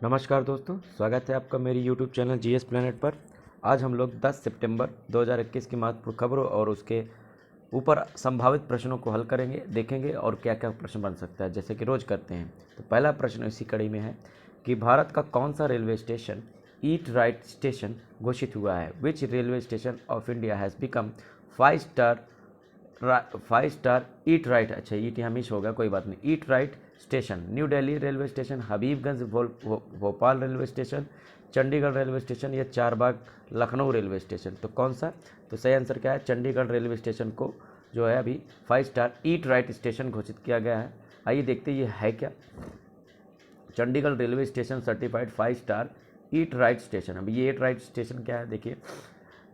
नमस्कार दोस्तों, स्वागत है आपका मेरी YouTube चैनल जीएस प्लेनेट पर। आज हम लोग 10 सितंबर 2021 की महत्वपूर्ण खबरों और उसके ऊपर संभावित प्रश्नों को हल करेंगे, देखेंगे और क्या क्या प्रश्न बन सकता है, जैसे कि रोज़ करते हैं। तो पहला प्रश्न इसी कड़ी में है कि भारत का कौन सा रेलवे स्टेशन ईट राइट स्टेशन घोषित हुआ है। विच railway station of India has become 5 star eat right, अच्छा ईट यहाँ मिस होगा, कोई बात नहीं। ईट right station, new Delhi railway station, Habibganj Bhopal railway station, Chandigarh railway station या चारबाग लखनऊ रेलवे स्टेशन। तो कौन सा? तो सही आंसर क्या है? चंडीगढ़ रेलवे स्टेशन को जो है अभी 5 स्टार ईट राइट स्टेशन घोषित किया गया है। आइए देखते ये है क्या। Chandigarh railway station certified 5 star eat right station. अब ये ईट राइट स्टेशन क्या है देखिए।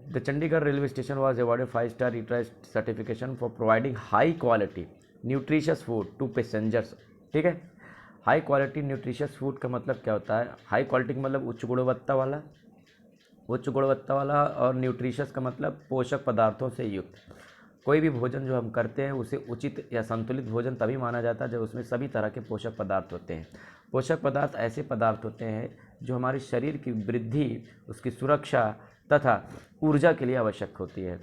The Chandigarh railway station was awarded 5 star eat right certification for providing high quality nutritious food to passengers. ठीक है, हाई क्वालिटी न्यूट्रिशियस फूड का मतलब क्या होता है? हाई क्वालिटी का मतलब उच्च गुणवत्ता वाला, और न्यूट्रिशियस का मतलब पोषक पदार्थों से युक्त। कोई भी भोजन जो हम करते हैं उसे उचित या संतुलित भोजन तभी माना जाता है जब उसमें सभी तरह के पोषक पदार्थ होते हैं। पोषक पदार्थ ऐसे पदार्थ होते हैं जो हमारे शरीर की वृद्धि, उसकी सुरक्षा तथा ऊर्जा के लिए आवश्यक होती है।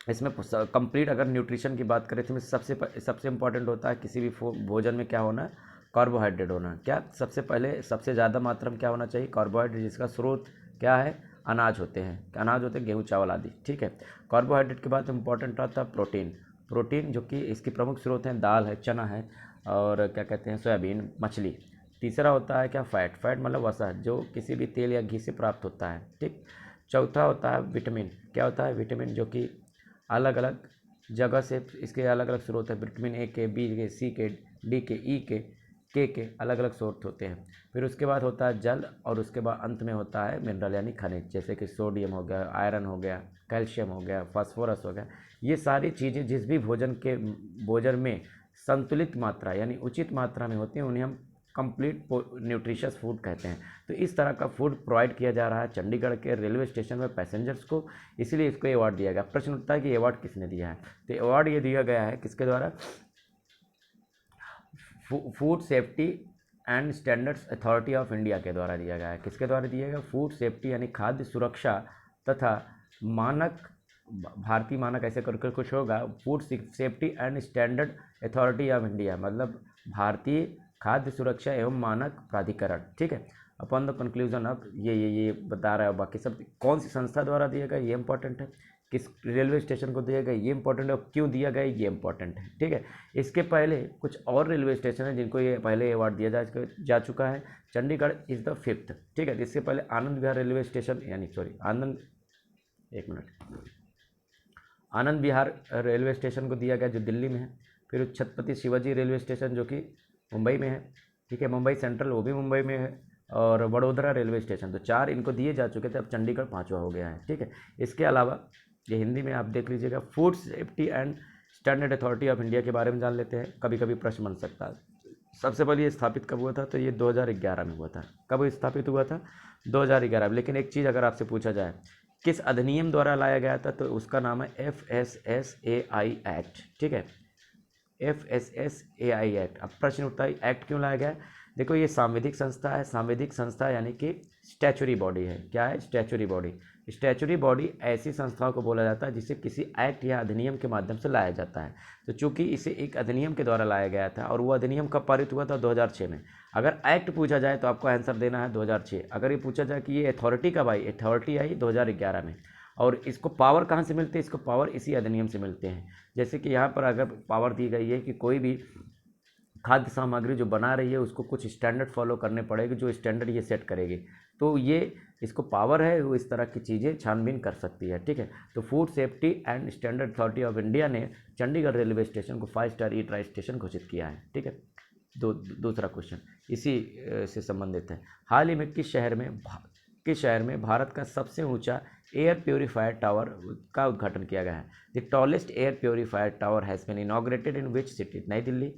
इसमें कंप्लीट अगर न्यूट्रिशन की बात करें तो इसमें सबसे इम्पॉर्टेंट होता है किसी भी भोजन में क्या होना? कार्बोहाइड्रेट होना। क्या सबसे पहले सबसे ज़्यादा मात्रा में क्या होना चाहिए? कार्बोहाइड्रेट, जिसका स्रोत क्या है? अनाज होते हैं। अनाज होते हैं गेहूँ, चावल आदि। ठीक है, कार्बोहाइड्रेट के बाद इम्पॉर्टेंट आता है प्रोटीन। प्रोटीन जो कि इसकी प्रमुख स्रोत हैं, दाल है, चना है और क्या कहते हैं, सोयाबीन, मछली। तीसरा होता है क्या? फैट। फैट मतलब वसा जो किसी भी तेल या घी से प्राप्त होता है। ठीक। चौथा होता है विटामिन। क्या होता है? विटामिन जो कि अलग अलग जगह से इसके अलग अलग स्रोत है। विटामिन ए के, बी के, सी के, डी के, ई के अलग अलग स्रोत होते हैं। फिर उसके बाद होता है जल और उसके बाद अंत में होता है मिनरल यानी खनिज, जैसे कि सोडियम हो गया, आयरन हो गया, कैल्शियम हो गया, फास्फोरस हो गया। ये सारी चीज़ें जिस भी भोजन में संतुलित मात्रा यानी उचित मात्रा में होती हैं उन्हें हम कंप्लीट न्यूट्रिशियस फूड कहते हैं। तो इस तरह का फूड प्रोवाइड किया जा रहा है चंडीगढ़ के रेलवे स्टेशन में पैसेंजर्स को, इसलिए इसको अवार्ड दिया गया। प्रश्न उठता है कि अवार्ड किसने दिया है? तो अवार्ड ये दिया गया है किसके द्वारा? Food safety and standards authority of India के द्वारा दिया गया है। किसके द्वारा दिया गया? फूड सेफ्टी यानी खाद्य सुरक्षा तथा मानक, भारतीय मानक ऐसे करके कुछ होगा, food safety and standard authority of India, मतलब भारतीय खाद्य सुरक्षा एवं मानक प्राधिकरण। ठीक है, अपॉन द कंक्लूजन ऑफ ये बता रहा है। बाकी सब कौन सी संस्था द्वारा दिया गया ये इंपॉर्टेंट है, किस रेलवे स्टेशन को दिया गया ये इंपॉर्टेंट है, और क्यों दिया गया ये इंपॉर्टेंट है। ठीक है, इसके पहले कुछ और रेलवे स्टेशन है जिनको ये पहले अवार्ड दिया जा चुका है। Chandigarh is the 5th। ठीक है, इससे पहले Anand Vihar railway station Anand Vihar railway station को दिया गया जो दिल्ली में है। फिर छत्रपति शिवाजी रेलवे स्टेशन जो कि मुंबई में है। ठीक है, मुंबई सेंट्रल वो भी मुंबई में है। और वडोदरा रेलवे स्टेशन, तो 4 इनको दिए जा चुके थे, अब चंडीगढ़ 5वां हो गया है। ठीक है, इसके अलावा ये हिंदी में आप देख लीजिएगा, food safety and standard authority of India के बारे में जान लेते हैं। कभी कभी प्रश्न बन सकता है। सबसे पहले ये स्थापित कब हुआ था? तो ये 2011 में हुआ था। कब स्थापित हुआ था? 2011 में। लेकिन एक चीज़ अगर आपसे पूछा जाए किस अधिनियम द्वारा लाया गया था, तो उसका नाम है FSSAI एक्ट। ठीक है, FSSAI एक्ट। अब प्रश्न उठता है एक्ट क्यों लाया गया है? देखो ये सांविधिक संस्था है। सांविधिक संस्था यानी कि स्टैचुरी बॉडी है। क्या है? Statutory body. स्टैचुरी बॉडी ऐसी संस्थाओं को बोला जाता है जिसे किसी एक्ट या अधिनियम के माध्यम से लाया जाता है। तो चूंकि इसे एक अधिनियम के द्वारा लाया गया था और वो अधिनियम कब पारित हुआ था? 2006 में। अगर एक्ट पूछा जाए तो आपको आंसर देना है 2006। अगर ये पूछा जाए कि ये अथॉरिटी कब आई, अथॉरिटी आई 2011 में। और इसको पावर कहाँ से मिलते हैं? इसको पावर इसी अधिनियम से मिलते हैं। जैसे कि यहाँ पर अगर पावर दी गई है कि कोई भी खाद्य सामग्री जो बना रही है उसको कुछ स्टैंडर्ड फॉलो करने पड़ेगी, जो स्टैंडर्ड ये सेट करेगी, तो ये इसको पावर है, वो इस तरह की चीज़ें छानबीन कर सकती है। ठीक है, तो food safety and standard authority of India ने चंडीगढ़ रेलवे स्टेशन को 5 स्टार ईट राइट स्टेशन घोषित किया है। ठीक है, दूसरा क्वेश्चन इसी से संबंधित है। हाल ही में किस शहर में भारत का सबसे ऊंचा एयर प्योरीफायर टावर का उद्घाटन किया गया है? The tallest air purifier tower has been inaugurated in which city? New Delhi,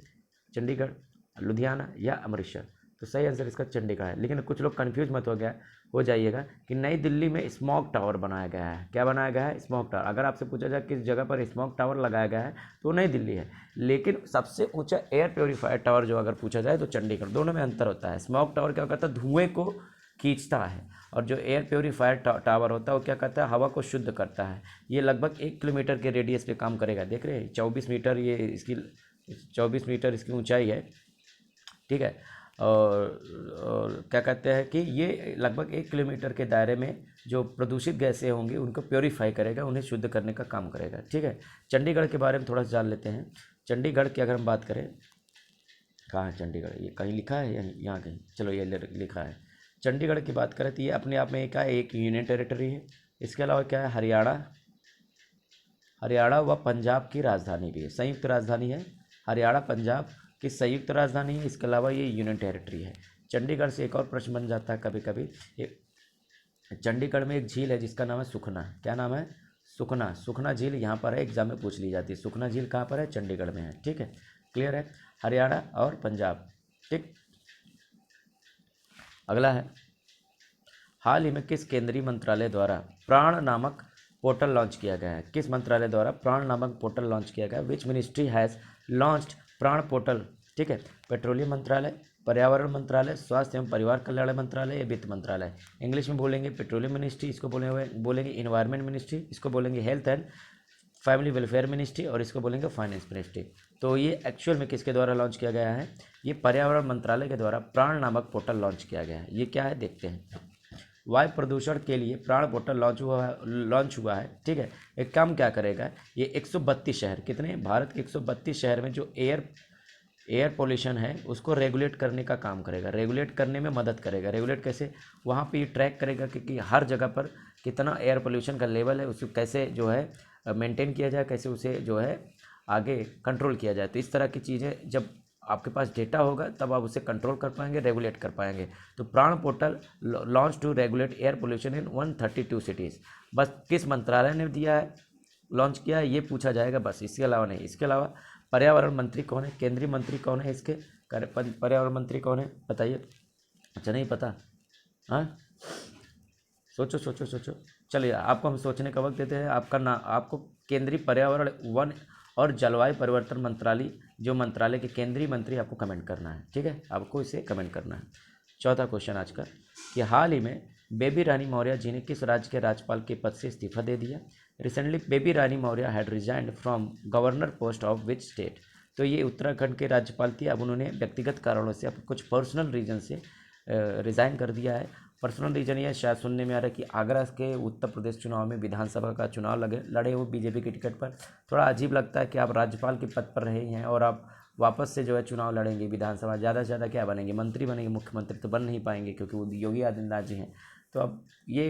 Chandigarh, Ludhiana या अमृतसर? तो सही आंसर इसका चंडीगढ़ है। लेकिन कुछ लोग कंफ्यूज मत हो गया, हो जाइएगा कि नई दिल्ली में स्मॉग टावर बनाया गया है। क्या बनाया गया है? Smog tower. अगर आपसे पूछा जाए किस जगह पर स्मॉग टावर लगाया गया है तो नई दिल्ली है। लेकिन सबसे ऊंचा एयर प्योरीफायर टावर जो अगर पूछा जाए तो चंडीगढ़। दोनों में अंतर होता है। स्मॉग टावर क्या करता है? धुएं को खींचता है, और जो एयर प्योरीफायर टावर होता है वो क्या करता है? हवा को शुद्ध करता है। ये लगभग 1 किलोमीटर के रेडियस पे काम करेगा। देख रहे हैं 24 मीटर ये इसकी 24 मीटर इसकी ऊंचाई है, ठीक है। और क्या कहते हैं कि ये लगभग 1 किलोमीटर के दायरे में जो प्रदूषित गैसें होंगी उनको प्योरीफाई करेगा, उन्हें शुद्ध करने का काम करेगा, ठीक है। चंडीगढ़ के बारे में थोड़ा सा जान लेते हैं। चंडीगढ़ की अगर हम बात करें, कहाँ है चंडीगढ़? ये कहीं लिखा है या यहाँ कहीं? चलो ये लिखा है। चंडीगढ़ की बात करें तो ये अपने आप में क्या है? एक यूनियन टेरिटरी है। इसके अलावा क्या है? हरियाणा व पंजाब की राजधानी भी है, संयुक्त राजधानी है। हरियाणा पंजाब की संयुक्त राजधानी है। इसके अलावा ये यूनियन टेरिटरी है। चंडीगढ़ से एक और प्रश्न बन जाता है कभी कभी। चंडीगढ़ में एक झील है जिसका नाम है सुखना। क्या नाम है? सुखना। सुखना झील यहाँ पर है, एग्जाम में पूछ ली जाती है। सुखना झील कहाँ पर है? चंडीगढ़ में है, ठीक है। क्लियर है? हरियाणा और पंजाब, ठीक। अगला है, हाल ही में किस केंद्रीय मंत्रालय द्वारा प्राण नामक पोर्टल लॉन्च किया गया है? किस मंत्रालय द्वारा प्राण नामक पोर्टल लॉन्च किया गया है? विच मिनिस्ट्री हैज़ लॉन्च्ड प्राण पोर्टल? ठीक है। पेट्रोलियम मंत्रालय, पर्यावरण मंत्रालय, स्वास्थ्य एवं परिवार कल्याण मंत्रालय या वित्त मंत्रालय? इंग्लिश में बोलेंगे पेट्रोलियम मिनिस्ट्री, इसको बोलेंगे इन्वायरमेंट मिनिस्ट्री, इसको बोलेंगे health and family welfare ministry, और इसको बोलेंगे फाइनेंस मिनिस्ट्री। तो ये एक्चुअल में किसके द्वारा लॉन्च किया गया है? ये पर्यावरण मंत्रालय के द्वारा प्राण नामक पोर्टल लॉन्च किया गया है। ये क्या है देखते हैं। वायु प्रदूषण के लिए प्राण पोर्टल लॉन्च हुआ है, ठीक है। एक काम क्या करेगा? ये 132 शहर, कितने? भारत के 132 शहर में जो एयर पोल्यूशन है उसको रेगुलेट करने का काम करेगा, रेगुलेट करने में मदद करेगा। रेगुलेट कैसे? वहाँ पे ये ट्रैक करेगा कि हर जगह पर कितना एयर पोल्यूशन का लेवल है, उसको कैसे जो है मेंटेन किया जाए, कैसे उसे जो है आगे कंट्रोल किया जाए। तो इस तरह की चीज़ें जब आपके पास डेटा होगा तब आप उसे कंट्रोल कर पाएंगे, रेगुलेट कर पाएंगे। तो PRANA portal launch to regulate air pollution in 132 cities. बस किस मंत्रालय ने दिया है, लॉन्च किया है, ये पूछा जाएगा बस, इसके अलावा नहीं। इसके अलावा पर्यावरण मंत्री कौन है? केंद्रीय मंत्री कौन है इसके? पर्यावरण मंत्री कौन है बताइए? अच्छा नहीं पता? हाँ, सोचो सोचो सोचो। चलिए आपको हम सोचने का वक्त देते हैं। आपको केंद्रीय पर्यावरण, वन और जलवायु परिवर्तन मंत्रालय, जो मंत्रालय के केंद्रीय मंत्री, आपको कमेंट करना है, ठीक है। आपको इसे कमेंट करना है। चौथा क्वेश्चन आज का, कि हाल ही में बेबी रानी मौर्य जी ने किस राज्य के राज्यपाल के पद से इस्तीफा दे दिया? Recently Baby Rani Maurya had resigned from governor post of which state? तो ये उत्तराखंड के राज्यपाल थी। अब उन्होंने व्यक्तिगत कारणों से, अब कुछ पर्सनल रीजन से रिज़ाइन कर दिया है। पर्सनल रीजन ये शायद सुनने में आ रहा है कि आगरा के उत्तर प्रदेश चुनाव में विधानसभा का चुनाव लड़े वो बीजेपी की टिकट पर। थोड़ा अजीब लगता है कि आप राज्यपाल के पद पर रहे हैं और आप वापस से जो है चुनाव लड़ेंगे विधानसभा। ज़्यादा से ज़्यादा क्या बनेंगे? मंत्री बनेंगे, मुख्यमंत्री तो बन नहीं पाएंगे क्योंकि वो योगी आदित्यनाथ जी हैं। तो अब ये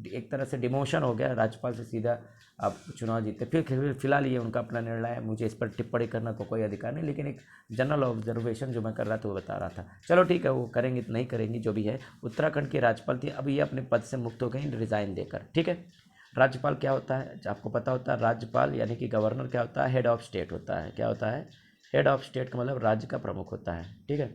एक तरह से डिमोशन हो गया, राज्यपाल से सीधा आप चुनाव जीते। फिर फिलहाल ये उनका अपना निर्णय है, मुझे इस पर टिप्पणी करना तो कोई अधिकार नहीं, लेकिन एक जनरल ऑब्जर्वेशन जो मैं कर रहा था वो बता रहा था। चलो ठीक है, वो करेंगे नहीं करेंगी जो भी है। उत्तराखंड की राज्यपाल थी, अब ये अपने पद से मुक्त हो गई रिज़ाइन देकर, ठीक है। राज्यपाल क्या होता है आपको पता होता है? राज्यपाल यानी कि गवर्नर क्या होता है? हेड ऑफ स्टेट होता है। क्या होता है? हेड ऑफ स्टेट का मतलब राज्य का प्रमुख होता है, ठीक है।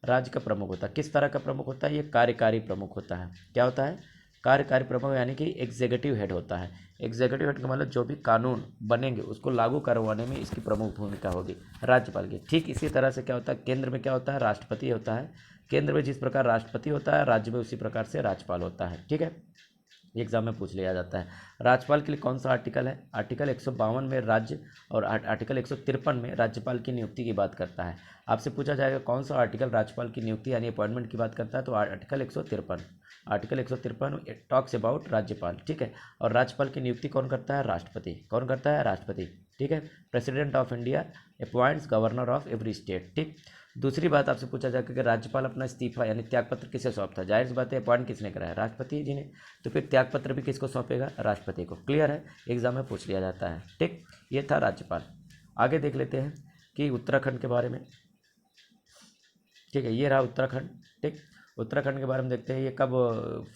राज्य का प्रमुख होता है। किस तरह का प्रमुख होता है? ये कार्यकारी प्रमुख होता है। क्या होता है? कार्यकारी प्रमुख यानी कि एग्जीक्यूटिव हेड होता है। एग्जीक्यूटिव हेड का मतलब जो भी कानून बनेंगे उसको लागू करवाने में इसकी प्रमुख भूमिका होगी राज्यपाल की। ठीक इसी तरह से क्या होता है? केंद्र में क्या होता है? राष्ट्रपति होता है। केंद्र में जिस प्रकार राष्ट्रपति होता है, राज्य में उसी प्रकार से राज्यपाल होता है, ठीक है। एग्जाम में पूछ लिया जाता है। राज्यपाल के लिए कौन सा आर्टिकल है? आर्टिकल 152 में राज्य और आर्टिकल 153 में राज्यपाल की नियुक्ति की बात करता है। आपसे पूछा जाएगा कौन सा आर्टिकल राज्यपाल की नियुक्ति यानी अपॉइंटमेंट की बात करता है, तो आर्टिकल 153। आर्टिकल 153 टॉक्स अबाउट राज्यपाल, ठीक है। और राज्यपाल की नियुक्ति कौन करता है? राष्ट्रपति। कौन करता है? राष्ट्रपति, ठीक है। President of India appoints governor of every state, ठीक। दूसरी बात आपसे पूछा जाएगा कि राज्यपाल अपना इस्तीफा यानी त्यागपत्र किसे सौंपता? जाहिर सी बात है अपॉइंट किसने कराया? राष्ट्रपति जी ने। तो फिर त्यागपत्र भी किसको सौंपेगा? राष्ट्रपति को। क्लियर है? एग्जाम में पूछ लिया जाता है, ठीक। ये था राज्यपाल। आगे देख लेते हैं कि उत्तराखंड के बारे में, ठीक है। ये रहा उत्तराखंड, ठीक। उत्तराखंड के बारे में देखते हैं। ये कब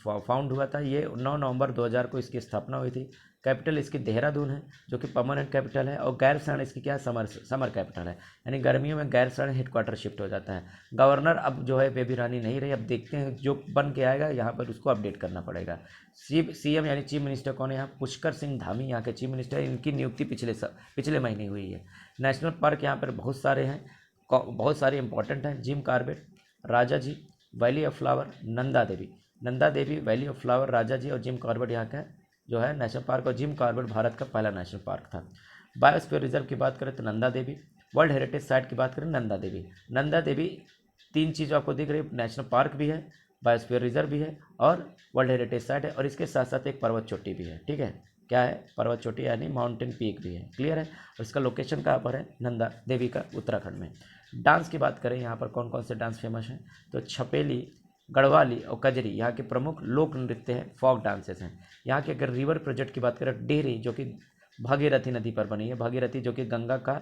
फाउंड हुआ था? ये 9 नवंबर 2000 को इसकी स्थापना हुई थी। कैपिटल इसकी देहरादून है जो कि परमानेंट कैपिटल है, और गैरसैंण इसकी क्या है, समर कैपिटल है, यानी गर्मियों में गैरसैंण हेडक्वार्टर शिफ्ट हो जाता है। गवर्नर अब जो है बेबी रानी नहीं रही, अब देखते हैं जो बन के आएगा यहाँ पर उसको अपडेट करना पड़ेगा। CM यानी चीफ मिनिस्टर कौन है यहाँ, पुष्कर सिंह धामी यहाँ के चीफ मिनिस्टर, इनकी नियुक्ति पिछले महीने हुई है। नेशनल पार्क यहाँ पर बहुत सारे हैं, बहुत सारे इंपॉर्टेंट हैं, Jim Corbett, Rajaji, Valley of Flower, Nanda Devi, Valley of Flower, Rajaji और जिम कॉर्बेट यहाँ का जो है नेशनल पार्क, और जिम कॉर्बेट भारत का पहला नेशनल पार्क था। बायोस्फीयर रिजर्व की बात करें तो Nanda Devi, world heritage site की बात करें नंदा देवी 3 चीज़ आपको दिख रही है, नेशनल पार्क भी है, बायोस्फीयर रिजर्व भी है और वर्ल्ड हेरिटेज साइट है, और इसके साथ साथ एक पर्वत चोटी भी है। ठीक है, क्या है, पर्वत चोटी यानी माउंटेन पीक भी है। क्लियर है, और इसका लोकेशन कहाँ पर है, नंदा देवी का उत्तराखंड में। डांस की बात करें यहाँ पर कौन कौन से डांस फेमस हैं, तो छपेली, गढ़वाली और कजरी यहाँ के प्रमुख लोक नृत्य हैं, फॉक डांसेस हैं। यहाँ के अगर रिवर प्रोजेक्ट की बात करें, डेहरी जो कि भागीरथी नदी पर बनी है, भागीरथी जो कि गंगा का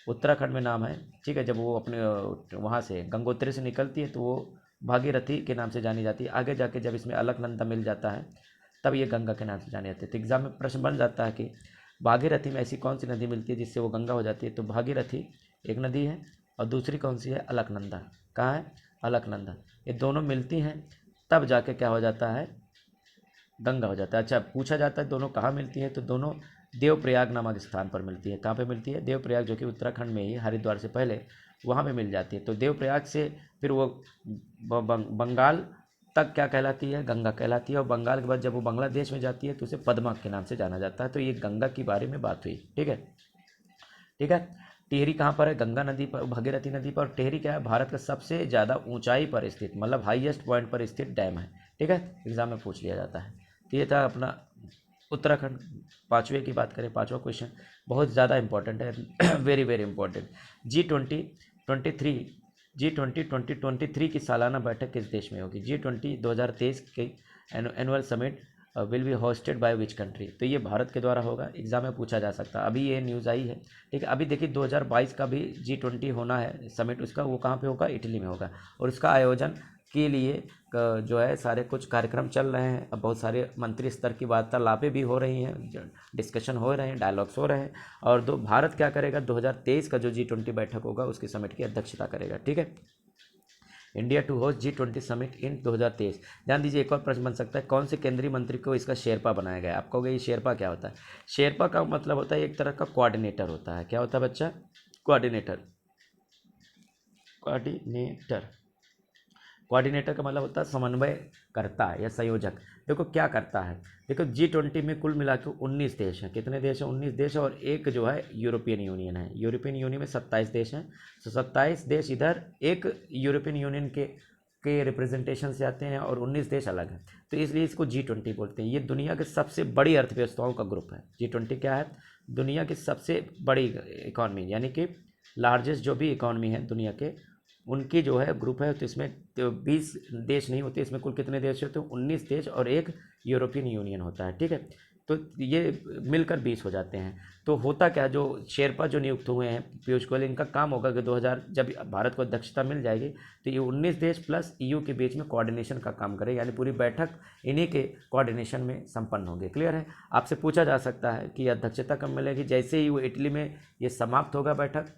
उत्तराखंड में नाम है। ठीक है, जब वो अपने वहाँ से गंगोत्री से निकलती है तो वो भागीरथी के नाम से जानी जाती है। आगे जाके जब इसमें अलकनंदा मिल जाता है तब ये गंगा के नाम से जानी जाती है। तो एग्जाम में प्रश्न बन जाता है कि भागीरथी में ऐसी कौन सी नदी मिलती है जिससे वो गंगा हो जाती है, तो भागीरथी एक नदी है और दूसरी कौन सी है, अलकनंदा। कहाँ है, अलकनंदा। ये दोनों मिलती हैं तब जाके क्या हो जाता है, गंगा हो जाता है। अच्छा, पूछा जाता है दोनों कहाँ मिलती है, तो दोनों देवप्रयाग नामक स्थान पर मिलती है। कहाँ पे मिलती है, देवप्रयाग, जो कि उत्तराखंड में ही हरिद्वार से पहले वहाँ पे मिल जाती है। तो देवप्रयाग से फिर वो बंगाल तक क्या कहलाती है, गंगा कहलाती है, और बंगाल के बाद जब वो बांग्लादेश में जाती है तो उसे पद्मा के नाम से जाना जाता है। तो ये गंगा के बारे में बात हुई। ठीक है, ठीक है। टिहरी कहाँ पर है, गंगा नदी पर, भागीरथी नदी पर। टिहरी क्या है, भारत का सबसे ज़्यादा ऊंचाई पर स्थित, मतलब हाईएस्ट पॉइंट पर स्थित डैम है। ठीक है, एग्जाम में पूछ लिया जाता है। तो ये था अपना उत्तराखंड। पाँचवें की बात करें, पाँचवा क्वेश्चन बहुत ज़्यादा इंपॉर्टेंट है, वेरी वेरी इंपॉर्टेंट। G20 2023 की सालाना बैठक किस देश में होगी। G20 2023 की annual summit will be hosted by which country, तो ये भारत के द्वारा होगा। एग्जाम में पूछा जा सकता है, अभी ये न्यूज़ आई है। ठीक है, अभी देखिए 2022 का भी G20 होना है समिट उसका, वो कहाँ पे होगा, इटली में होगा। और उसका आयोजन के लिए जो है सारे कुछ कार्यक्रम चल रहे हैं। अब बहुत सारे मंत्री स्तर की वार्तालापें भी हो रही हैं, डिस्कशन हो रहे हैं, डायलॉग्स हो रहे हैं। और भारत क्या करेगा, 2023 का जो G20 बैठक होगा उसकी समिट की अध्यक्षता करेगा। ठीक है, India to host G20 summit in 2023। ध्यान दीजिए, एक और प्रश्न बन सकता है, कौन से केंद्रीय मंत्री को इसका शेरपा बनाया गया है। आप कहोगे ये शेरपा क्या होता है। शेरपा का मतलब होता है एक तरह का कोऑर्डिनेटर होता है। क्या होता है बच्चा, कोऑर्डिनेटर। कोऑर्डिनेटर का मतलब होता है समन्वय करता है या संयोजक। देखो क्या करता है, देखो G20 में कुल मिला के 19 देश हैं। कितने देश हैं, 19 देश है, और एक जो है यूरोपियन यूनियन है। यूरोपियन यूनियन में 27 देश हैं। तो 27 देश इधर, एक यूरोपियन यूनियन के रिप्रेजेंटेशन से आते हैं, और 19 देश अलग हैं। तो इसलिए इसको G20 बोलते हैं। ये दुनिया के सबसे बड़ी अर्थव्यवस्थाओं का ग्रुप है। G20 क्या है, दुनिया की सबसे बड़ी इकॉनमी, यानी कि लार्जेस्ट जो भी इकॉनमी है दुनिया के, उनकी जो है ग्रुप है। तो इसमें 20 देश नहीं होते, इसमें कुल कितने देश होते हैं, 19 देश और एक यूरोपियन यूनियन होता है। ठीक है, तो ये मिलकर 20 हो जाते हैं। तो होता क्या, जो शेरपा जो नियुक्त हुए हैं पीयूष गोयल, इनका काम होगा कि 2000 जब भारत को अध्यक्षता मिल जाएगी तो ये 19 देश प्लस EU के बीच में कोऑर्डिनेशन का काम करे, यानी पूरी बैठक इन्हीं के कोऑर्डिनेशन में संपन्न होगी। क्लियर है, आपसे पूछा जा सकता है कि अध्यक्षता कब मिलेगी। जैसे ही वो इटली में ये समाप्त होगा बैठक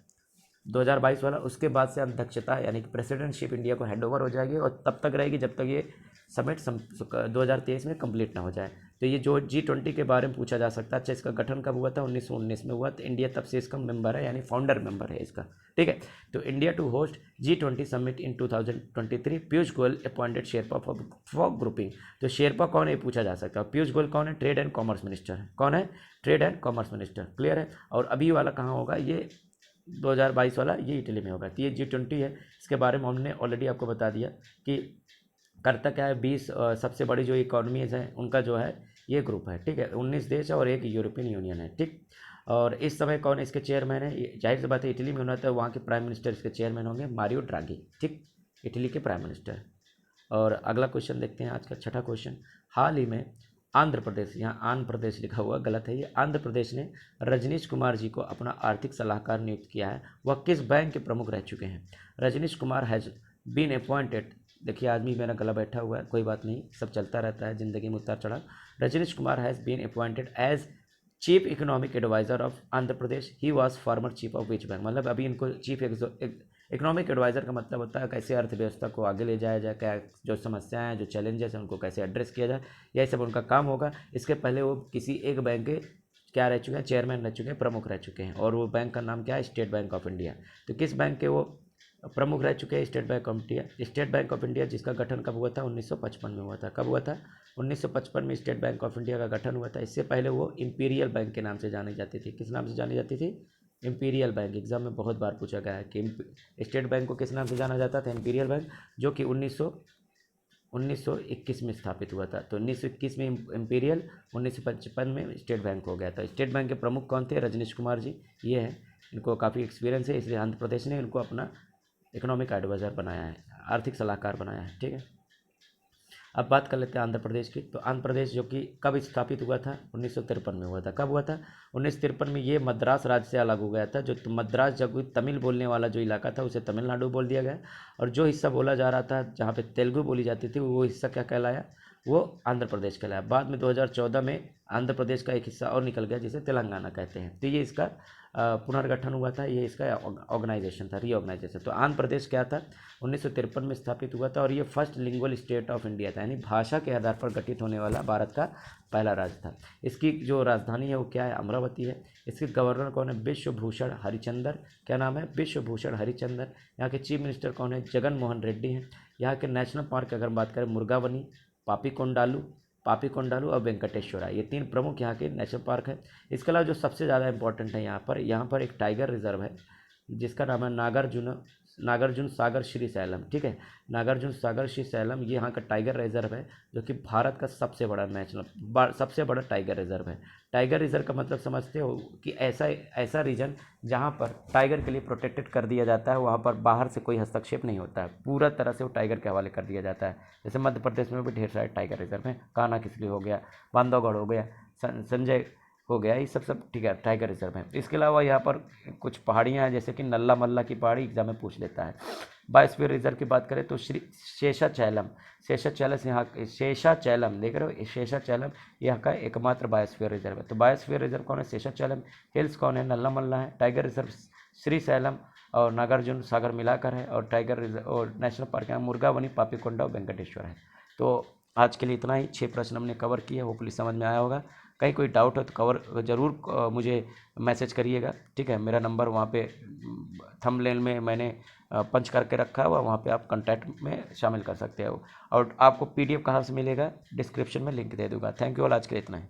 2022 वाला, उसके बाद से अध्यक्षता यानी कि प्रेसिडेंटशिप इंडिया को हैंड ओवर हो जाएगी, और तब तक रहेगी जब तक ये समिट 2023 में कंप्लीट ना हो जाए। तो ये जो G20 के बारे में पूछा जा सकता है। अच्छा, इसका गठन कब हुआ था, 1919 में हुआ। तो इंडिया तब से इसका मेंबर है, यानी फाउंडर मेंबर है इसका। ठीक है, तो India to host G20 summit in 2023, Piyush Goyal appointed sherpa for grouping. तो शेरपा कौन है पूछा जा सकता है। पीयूष गोयल कौन है, ट्रेड एंड कॉमर्स मिनिस्टर है। कौन है, trade and commerce minister. Clear है, और अभी वाला कहाँ होगा, ये 2022 वाला ये इटली में होगा। तो ये G20 है, इसके बारे में हमने ऑलरेडी आपको बता दिया कि करता क्या है। 20 सबसे बड़ी जो इकॉनमीज हैं उनका जो है ये ग्रुप है। ठीक है, 19 देश है और एक यूरोपियन यूनियन है। ठीक, और इस समय कौन इसके चेयरमैन है, जाहिर सी बात है इटली में होना था, वहाँ के प्राइम मिनिस्टर इसके चेयरमैन होंगे मारियो ड्रागी। ठीक, इटली के प्राइम मिनिस्टर। और अगला क्वेश्चन देखते हैं, आज का छठा क्वेश्चन। हाल ही में आंध्र प्रदेश, यहाँ आंध्र प्रदेश लिखा हुआ गलत है, ये आंध्र प्रदेश ने रजनीश कुमार जी को अपना आर्थिक सलाहकार नियुक्त किया है। वह किस बैंक के प्रमुख रह चुके हैं। Rajnish Kumar has been appointed, देखिए आदमी मेरा गला बैठा हुआ है, कोई बात नहीं, सब चलता रहता है ज़िंदगी में उतार चढ़ाव। Rajnish Kumar has been appointed as chief economic adviser of Andhra Pradesh. He was former chief of which bank, मतलब अभी इनको चीफ इकोनॉमिक एडवाइज़र का मतलब होता है कैसे अर्थव्यवस्था को आगे ले जाया जाए, क्या जो समस्याएं हैं, जो चैलेंजेस हैं, उनको कैसे एड्रेस किया जाए, यही सब उनका काम होगा। इसके पहले वो किसी एक बैंक के क्या रह चुके हैं, चेयरमैन रह चुके हैं, प्रमुख रह चुके हैं, और वो बैंक का नाम क्या है, स्टेट बैंक ऑफ इंडिया। तो किस बैंक के वो प्रमुख रह चुके हैं, state bank of India. State bank of India जिसका गठन कब हुआ था, 1955 में हुआ था। कब हुआ था, 1955 में स्टेट बैंक ऑफ इंडिया का गठन हुआ था। इससे पहले वो इंपीरियल बैंक के नाम से जानी जाती थी। किस नाम से जानी जाती थी, इंपीरियल बैंक। एग्जाम में बहुत बार पूछा गया है कि स्टेट बैंक को किस नाम से जाना जाता था, इंपीरियल बैंक, जो कि 1921 में स्थापित हुआ था। तो 1921 में इंपीरियल, 1955 में स्टेट बैंक हो गया था। स्टेट बैंक के प्रमुख कौन थे, रजनीश कुमार जी ये हैं। इनको काफ़ी एक्सपीरियंस है, इसलिए आंध्र प्रदेश ने इनको अपना इकोनॉमिक एडवाइज़र बनाया है, आर्थिक सलाहकार बनाया है। ठीक है, अब बात कर लेते हैं आंध्र प्रदेश की। तो आंध्र प्रदेश जो कि कब स्थापित हुआ था, 1953 में हुआ था। कब हुआ था, 1953 में। ये मद्रास राज्य से अलग हो गया था। जो मद्रास जब तमिल बोलने वाला जो इलाका था उसे तमिलनाडु बोल दिया गया, और जो हिस्सा बोला जा रहा था जहाँ पे तेलुगु बोली जाती थी वो हिस्सा क्या कहलाया, वो आंध्र प्रदेश कहलाया। बाद में 2014 में आंध्र प्रदेश का एक हिस्सा और निकल गया जिसे तेलंगाना कहते हैं। तो ये इसका पुनर्गठन हुआ था, ये इसका ऑर्गेनाइजेशन था, रीऑर्गेनाइजेशन। तो आंध्र प्रदेश क्या था, 1953 में स्थापित हुआ था, और ये first lingual state of India था, यानी भाषा के आधार पर गठित होने वाला भारत का पहला राज्य था। इसकी जो राजधानी है वो क्या है, अमरावती है। इसके गवर्नर कौन है, विश्वभूषण हरिचंदर। क्या नाम है, विश्वभूषण हरिचंदर। यहाँ के चीफ मिनिस्टर कौन है, जगन मोहन रेड्डी हैं। यहाँ के नेशनल पार्क अगर बात करें, मुर्गावनी, पापीकोंडालू और वेंकटेश्वरा, ये 3 प्रमुख यहाँ के नेशनल पार्क है। इसके अलावा जो सबसे ज़्यादा इंपॉर्टेंट है यहाँ पर एक टाइगर रिजर्व है जिसका नाम है नागार्जुन सागर श्री सैलम। ठीक है, नागार्जुन सागर श्री सैलम ये यहाँ का टाइगर रिजर्व है, जो कि भारत का सबसे बड़ा टाइगर रिजर्व है। टाइगर रिजर्व का मतलब समझते हो कि ऐसा रीजन जहाँ पर टाइगर के लिए प्रोटेक्टेड कर दिया जाता है, वहाँ पर बाहर से कोई हस्तक्षेप नहीं होता है, पूरा तरह से वो टाइगर के हवाले कर दिया जाता है। जैसे मध्य प्रदेश में भी ढेर सारे टाइगर रिजर्व हैं, कान्हा किसली हो गया, बांधवगढ़ हो गया, संजय हो गया, ये सब ठीक है, टाइगर रिजर्व है। इसके अलावा यहाँ पर कुछ पहाड़ियाँ हैं, जैसे कि नल्ला मल्ला की पहाड़ी एग्जाम में पूछ लेता है। बायोस्फीयर रिजर्व की बात करें तो शेषाचलम देख रहे हो, शेषाचलम यहाँ का एकमात्र बायोस्फीयर रिजर्व है। तो बायोस्फीयर रिजर्व कौन है, शेषाचलम। हिल्स कौन है, नल्ला मल्ला है। टाइगर रिजर्व श्री सैलम और नागार्जुन सागर मिलाकर है, और टाइगर रिजर्व और नेशनल पार्क है मुर्गावनी, पापीकोंडा और वेंकटेश्वर है। तो आज के लिए इतना ही, 6 प्रश्न हमने कवर किए, होपफुली समझ में आया होगा। कहीं कोई डाउट हो तो कवर ज़रूर मुझे मैसेज करिएगा। ठीक है, मेरा नंबर वहाँ पे थंबनेल में मैंने पंच करके रखा हुआ, वहाँ पे आप कांटेक्ट में शामिल कर सकते हो। और आपको PDF कहाँ से मिलेगा, डिस्क्रिप्शन में लिंक दे दूँगा। थैंक यू ऑल, आज के लिए इतना ही।